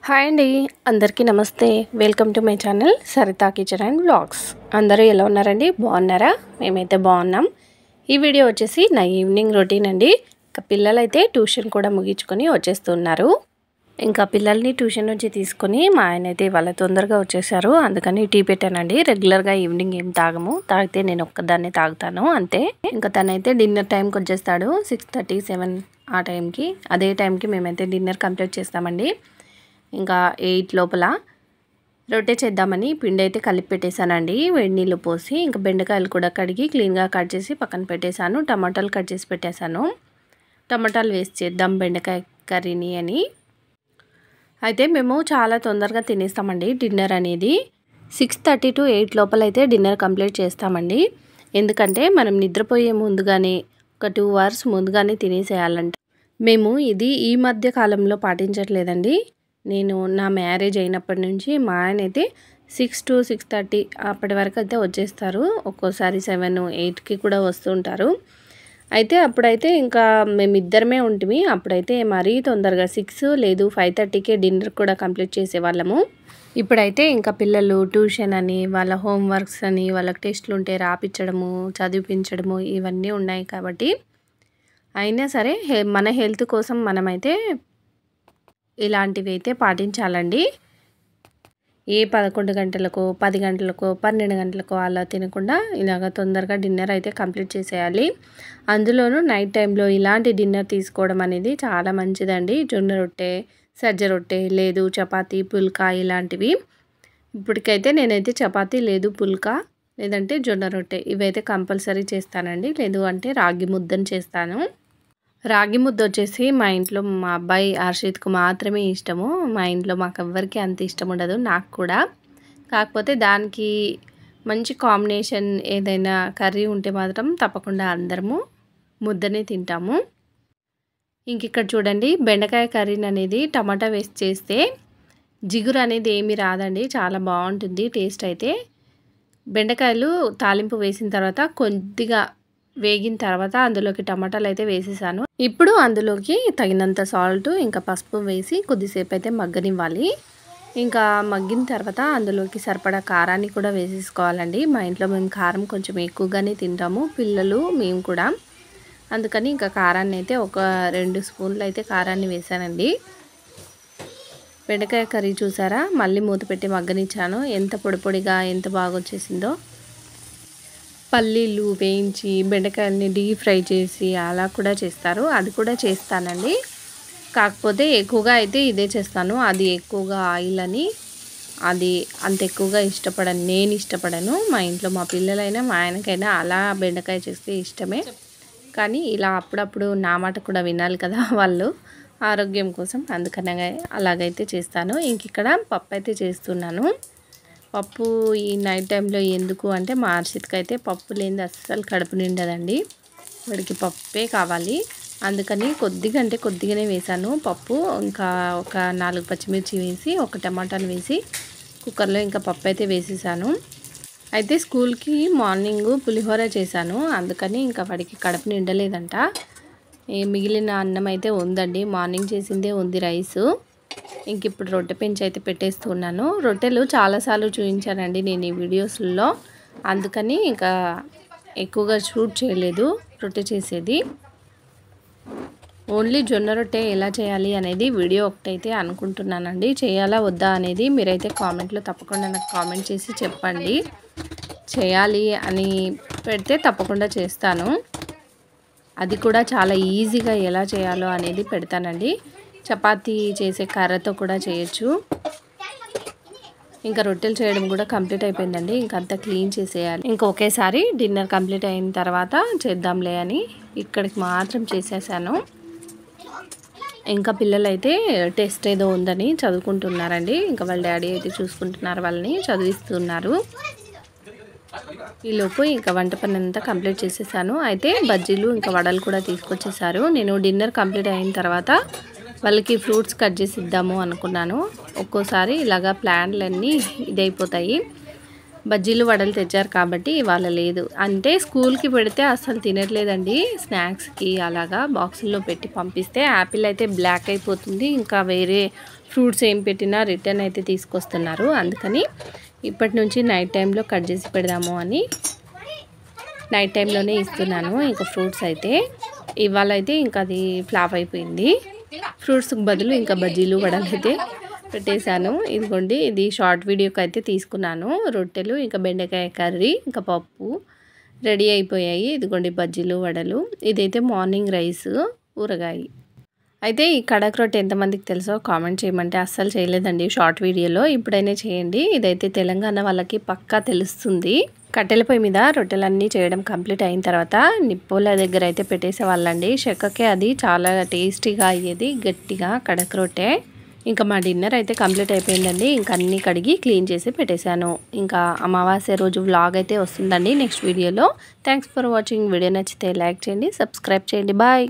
Hi అండి, అందరికీ నమస్తే. Welcome to my channel Sarita kitchen and vlogs. అందరూ ఎలా ఉన్నారండి? బాగున్నారా? మేమైతే బాగున్నాం. ఈ వీడియో వచ్చేసి నా ఈవినింగ్ రొటీన్ అండి. ఇంకా పిల్లలైతే ట్యూషన్ కూడా ముగించుకొని వచ్చేస్తున్నారు. ఇంకా పిల్లల్ని ట్యూషన్ నుంచి తీసుకొని మా ఆయన అయితే వాళ్ళ తొందరగా వచ్చేసారు. అందుకని టీ పెట్టానండి. రెగ్యులర్గా ఈవినింగ్ ఏం తాగము, తాగితే నేను ఒక్కదాన్నే తాగుతాను అంతే. ఇంకా తనైతే డిన్నర్ టైంకి వచ్చేస్తాడు 6:30, 7 ఆ టైంకి. అదే టైంకి మేమైతే డిన్నర్ కంప్లీట్ చేస్తామండి. ఇంకా 8 లోపల రొట్టె చేద్దామని పిండి అయితే కలిపి పెట్టేశానండి. వేడి నీళ్ళు పోసి ఇంకా బెండకాయలు కూడా కడిగి క్లీన్గా కట్ చేసి పక్కన పెట్టేశాను. టమాటాలు కట్ చేసి పెట్టేశాను. టమాటాలు వేసి చేద్దాం బెండకాయ కర్రీని అని. అయితే మేము చాలా తొందరగా తినేస్తామండి డిన్నర్ అనేది. 6:30 to 8 లోపల అయితే డిన్నర్ కంప్లీట్ చేస్తామండి. ఎందుకంటే మనం నిద్రపోయే ముందుగానే ఒక 2 hours ముందుగానే తినేసేయాలంట. మేము ఇది ఈ మధ్య కాలంలో పాటించట్లేదండి. నేను నా మ్యారేజ్ అయినప్పటి నుంచి మా ఆయన అయితే 6 to 6:30 అప్పటి వరకు అయితే వచ్చేస్తారు. ఒక్కోసారి 7, 8కి కూడా వస్తుంటారు. అయితే అప్పుడైతే ఇంకా మేమిద్దరమే ఉంటిమి. అప్పుడైతే మరీ తొందరగా 6 లేదు 5:30కే డిన్నర్ కూడా కంప్లీట్ చేసేవాళ్ళము. ఇప్పుడైతే ఇంకా పిల్లలు ట్యూషన్ అని, వాళ్ళ హోంవర్క్స్ అని, వాళ్ళకి టెస్టులు ఉంటే రాపించడము, చదివించడము ఇవన్నీ ఉన్నాయి కాబట్టి అయినా సరే మన హెల్త్ కోసం మనమైతే ఇలాంటివి అయితే పాటించాలండి. ఏ 11 గంటలకో, 10 గంటలకో, 12 గంటలకో అలా తినకుండా ఇలాగ తొందరగా డిన్నర్ అయితే కంప్లీట్ చేసేయాలి. అందులోనూ నైట్ టైంలో ఇలాంటి డిన్నర్ తీసుకోవడం అనేది చాలా మంచిదండి. జొన్న రొట్టె, సజ్జ రొట్టె, లేదు చపాతీ, పుల్కా ఇలాంటివి. ఇప్పటికైతే నేనైతే చపాతీ లేదు పుల్కా, లేదంటే జొన్న రొట్టె ఇవైతే కంపల్సరీ చేస్తానండి. లేదు అంటే రాగి ముద్దను చేస్తాను. రాగి ముద్ద వచ్చేసి మా ఇంట్లో మా అబ్బాయి హర్షిత్కు మాత్రమే ఇష్టము. మా ఇంట్లో మాకు ఎవ్వరికి అంత ఇష్టం ఉండదు, నాకు కూడా. కాకపోతే దానికి మంచి కాంబినేషన్ ఏదైనా కర్రీ ఉంటే మాత్రం తప్పకుండా అందరము ముద్దనే తింటాము. ఇంక ఇక్కడ చూడండి, బెండకాయ కర్రీని అనేది టమాటా వేసి చేస్తే జిగురు అనేది ఏమీ రాదండి, చాలా బాగుంటుంది టేస్ట్ అయితే. బెండకాయలు తాలింపు వేసిన తర్వాత కొద్దిగా వేగిన తర్వాత అందులోకి టమాటాలు అయితే వేసేసాను. ఇప్పుడు అందులోకి తగినంత సాల్ట్ ఇంకా పసుపు వేసి కొద్దిసేపు అయితే మగ్గనివ్వాలి. ఇంకా మగ్గిన తర్వాత అందులోకి సరిపడా కారాన్ని కూడా వేసేసుకోవాలండి. మా ఇంట్లో మేము కారం కొంచెం ఎక్కువగానే తింటాము, పిల్లలు మేము కూడా. అందుకని ఇంకా కారాన్ని అయితే ఒక 2 స్పూన్లు అయితే కారాన్ని వేసానండి. బెండకాయ కర్రీ చూసారా, మళ్ళీ మూత పెట్టి మగ్గనిచ్చాను. ఎంత పొడి పొడిగా ఎంత బాగా వచ్చేసిందో. పల్లీలు వేయించి బెండకాయలని డీప్ ఫ్రై చేసి అలా కూడా చేస్తారు, అది కూడా చేస్తానండి. కాకపోతే ఎక్కువగా అయితే ఇదే చేస్తాను. అది ఎక్కువగా ఆయిల్ అని అది అంత ఎక్కువగా నేను ఇష్టపడను. మా ఇంట్లో మా పిల్లలైనా మా ఆయనకైనా అలా బెండకాయ చేస్తే ఇష్టమే. కానీ ఇలా అప్పుడప్పుడు నా మాట కూడా వినాలి కదా వాళ్ళు, ఆరోగ్యం కోసం. అందుకనే అలాగైతే చేస్తాను. ఇంక ఇక్కడ పప్పు అయితే చేస్తున్నాను. పప్పు ఈ నైట్ టైంలో ఎందుకు అంటే మా హర్షిత్కి అయితే పప్పు లేనిది అస్సలు కడుపు నిండదండి. వాడికి పప్పే కావాలి. అందుకని కొద్దిగా అంటే కొద్దిగానే వేసాను పప్పు. ఇంకా ఒక 4 పచ్చిమిర్చి వేసి ఒక టమాటాలు వేసి కుక్కర్లో ఇంకా పప్పు అయితే వేసేసాను. అయితే స్కూల్కి మార్నింగ్ పులిహోర చేశాను. అందుకని ఇంకా వాడికి కడుపు నిండలేదంట. మిగిలిన అన్నం అయితే ఉందండి, మార్నింగ్ చేసిందే ఉంది రైసు. ఇంక ఇప్పుడు రొట్టె పెంచి అయితే పెట్టేస్తున్నాను. రొట్టెలు చాలాసార్లు చూపించానండి నేను ఈ వీడియోస్లో, అందుకని ఇంకా ఎక్కువగా షూట్ చేయలేదు రొట్టె చేసేది. ఓన్లీ జొన్న రొట్టె ఎలా చేయాలి అనేది వీడియో ఒకటైతే అనుకుంటున్నానండి. చేయాలా వద్దా అనేది మీరైతే కామెంట్లో తప్పకుండా నాకు కామెంట్ చేసి చెప్పండి. చేయాలి అని పెడితే తప్పకుండా చేస్తాను. అది కూడా చాలా ఈజీగా ఎలా చేయాలో అనేది పెడతానండి. చపాతీ చేసే కర్రతో కూడా చేయొచ్చు. ఇంకా రొట్టెలు చేయడం కూడా కంప్లీట్ అయిపోయిందండి. ఇంకంతా క్లీన్ చేసేయాలి. ఇంకా ఒకేసారి డిన్నర్ కంప్లీట్ అయిన తర్వాత చేద్దాంలే అని ఇక్కడికి మాత్రం చేసేసాను. ఇంకా పిల్లలు అయితే టెస్ట్ ఏదో ఉందని చదువుకుంటున్నారండి. ఇంకా వాళ్ళ డాడీ అయితే చూసుకుంటున్నారు, వాళ్ళని చదివిస్తున్నారు. ఈలోపు ఇంకా వంట పని అంతా కంప్లీట్ చేసేసాను. అయితే బజ్జీలు ఇంకా వడలు కూడా తీసుకొచ్చేసారు. నేను డిన్నర్ కంప్లీట్ అయిన తర్వాత వాళ్ళకి ఫ్రూట్స్ కట్ చేసి ఇద్దాము అనుకున్నాను. ఒక్కోసారి ఇలాగా ప్లాన్లన్నీ ఇదైపోతాయి. బజ్జీలు వడలు తెచ్చారు కాబట్టి ఇవాళ లేదు. అంటే స్కూల్కి పెడితే అస్సలు తినట్లేదండి. స్నాక్స్కి అలాగా బాక్సుల్లో పెట్టి పంపిస్తే యాపిల్ అయితే బ్లాక్ అయిపోతుంది. ఇంకా వేరే ఫ్రూట్స్ ఏం పెట్టినా రిటర్న్ అయితే తీసుకొస్తున్నారు. అందుకని ఇప్పటి నుంచి నైట్ టైంలో కట్ చేసి పెడదాము అని నైట్ టైంలోనే ఇస్తున్నాను. ఇంకా ఫ్రూట్స్ అయితే ఇవాళ అయితే ఇంకా అది ఫ్లాప్ అయిపోయింది. ఫ్రూట్స్కి బదులు ఇంకా బజ్జీలు వడలు అయితే పెట్టేశాను. ఇదిగోండి, ఇది షార్ట్ వీడియోకి అయితే తీసుకున్నాను. రొట్టెలు ఇంకా బెండకాయ కర్రీ ఇంకా పప్పు రెడీ అయిపోయాయి. ఇదిగోండి బజ్జీలు వడలు. ఇదైతే మార్నింగ్ రైస్ ఊరగాయ. అయితే ఈ కడక్ రొట్టె ఎంతమందికి తెలుసో కామెంట్ చేయమంటే అస్సలు చేయలేదండి షార్ట్ వీడియోలో. ఇప్పుడైనా చేయండి. ఇదైతే తెలంగాణ వాళ్ళకి పక్కా తెలుస్తుంది. కట్టెల పొయ్యి మీద రొట్టెలన్నీ చేయడం కంప్లీట్ అయిన తర్వాత నిప్పుల దగ్గర అయితే పెట్టేసేవాళ్ళండి. చెక్కకే అది చాలా టేస్టీగా అయ్యేది, గట్టిగా కడక్ రొట్టె. ఇంకా మా డిన్నర్ అయితే కంప్లీట్ అయిపోయిందండి. ఇంకా అన్నీ కడిగి క్లీన్ చేసి పెట్టేశాను. ఇంకా అమావాస్య రోజు వ్లాగ్ అయితే వస్తుందండి నెక్స్ట్ వీడియోలో. Thanks for watching. వీడియో నచ్చితే లైక్ చేయండి, సబ్స్క్రైబ్ చేయండి. బాయ్.